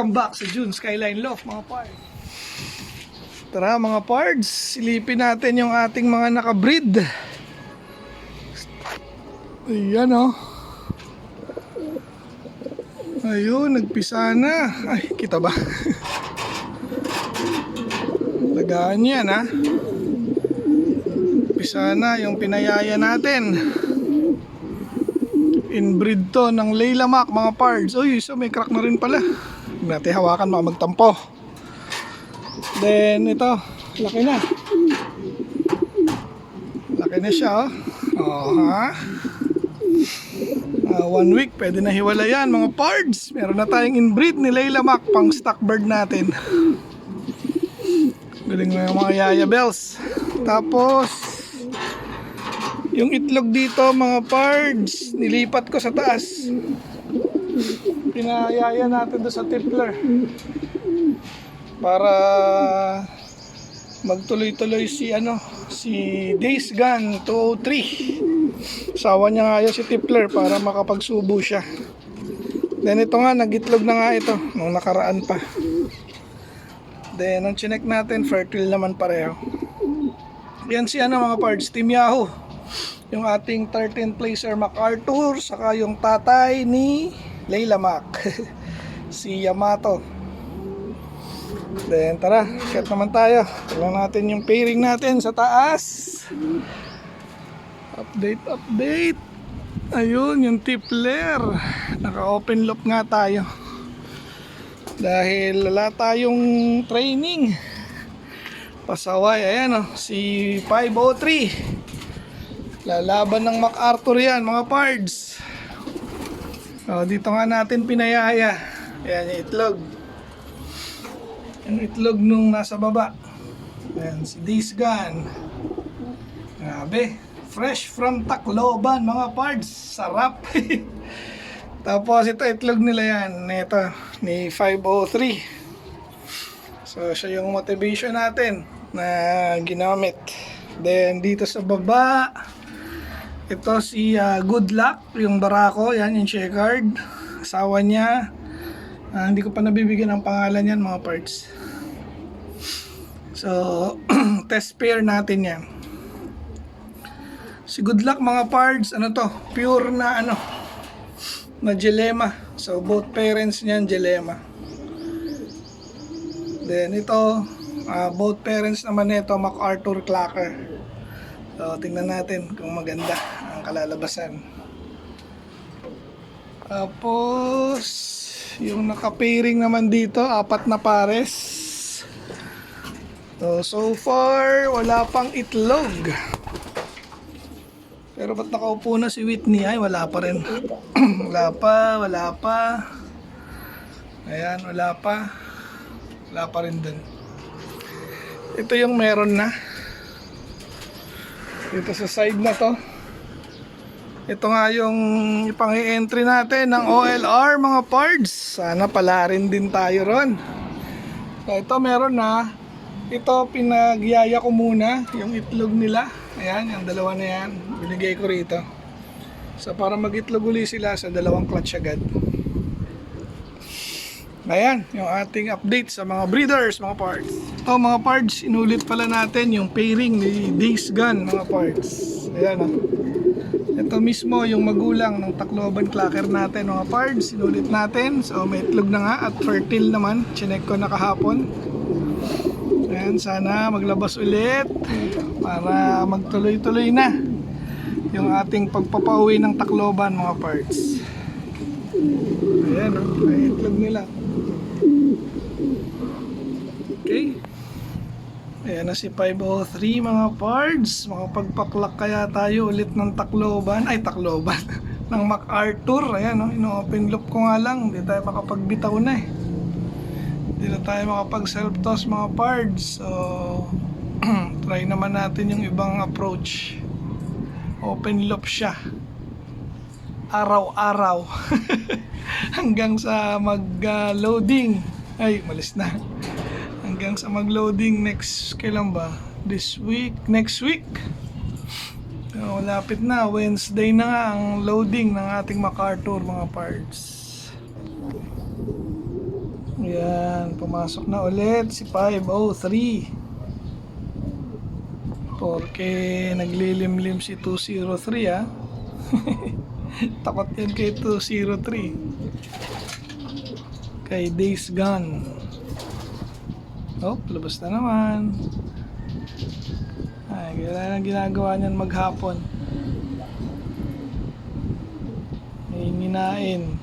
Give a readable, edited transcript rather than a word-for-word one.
Welcome back sa June Skyline Loft mga pards. Tara mga pards, silipin natin yung ating mga nakabreed. Ayan o. Ayun, nagpisa na. Ay, kita ba? Lagaan yan ha. Pisa na yung pinayaya natin. Inbreed to ng Laylamak mga pards. Uy, so may crack na rin pala. Huwag natin hawakan, baka magtampo. Then ito, laki na. Laki na siya oh. Ha? 1 week, pwede na hiwalayan mga pards. Meron na tayong inbreed ni Laylamak pang stock bird natin. Galing mo yung mga yaya bells. Tapos yung itlog dito mga pards, nilipat ko sa taas. Pinayaya natin doon sa tippler para magtuloy-tuloy si Days Gun 203. Sawa niya nga yun si tippler para makapagsubo siya. Then ito nga, nag-itlog na nga ito nung nakaraan pa. Then nung chinek natin, fertile naman pareho. Yan si mga pards, Team Yahoo. Yung ating 13th placer MacArthur, saka yung tatay ni Laylamak si Yamato. Then tara, cut naman tayo. Tignan natin yung pairing natin sa taas. Update. Ayun, yung tippler. Naka-open loop nga tayo. Dahil wala tayong training. Pasaway, ayan si 503. Lalaban ng MacArthur yan mga pards. Dito nga natin pinayaya. Ayan yung itlog. Yung itlog nung nasa baba. Ayan si Days Gun. Grabe, fresh from Tacloban mga pards. Sarap. Tapos ito itlog nila yan. Ito ni 503. So siya yung motivation natin na ginamit. Then dito sa baba, ito si Good Luck, yung barako, yan yung checkered. Asawa niya. Hindi ko pa nabibigyan ng pangalan yan mga parts. So, test pair natin yan. Si Good Luck mga parts, pure na na dilemma. So, both parents niyan dilemma. Then ito, both parents naman nito MacArthur Clacker. So, tingnan natin kung maganda ang kalalabasan. Tapos, yung naka-pairing naman dito, 4 na pares. So far, wala pang itlog. Pero ba't nakaupo na si Whitney? Ay, wala pa rin. wala pa. Ayan, wala pa. Wala pa rin dun. Ito yung meron na. Dito sa side na to. Ito nga yung ipang-i-entry natin ng OLR mga pards. Sana pala rin din tayo ron. So ito meron na. Ito pinagyaya ko muna yung itlog nila. Ayan, yung dalawa na yan. Binigay ko rito. So para mag-itlog uli sila sa dalawang clutch agad. Ayan, yung ating update sa mga breeders, mga pards. Ito mga pards, inulit pala natin yung pairing ni Days Gun, mga pards. Ayan Ito mismo yung magulang ng Tacloban Clacker natin, mga pards. Inulit natin, so may itlog na nga at fertile naman. Chinek ko na kahapon. Ayan, sana maglabas ulit para magtuloy-tuloy na yung ating pagpapauwi ng Tacloban, mga pards. Ayan may itlog nila. Okay. Ayan na si 503 mga pards. Makapagpaklak kaya tayo ulit ng Tacloban. Ay, Tacloban. ng MacArthur. Ayan ino-open loop ko nga lang. Hindi tayo makapagbitaw na Hindi na tayo makapag self toss mga pards. So try naman natin yung ibang approach. Open loop siya. Araw-araw. Hanggang sa mag-loading. Ay, malis na. Hanggang sa mag-loading kailan ba? This week, next week. So, lapit na, Wednesday na nga ang loading ng ating MacArthur mga parts. Yan, pumasok na ulit si 503. Porque naglilimlim si 203 ah. Takot yan kay 203. Kay Days Gone. Oh, labas na naman. Ay, kailangan ginagawa niyan maghapon. May nginain.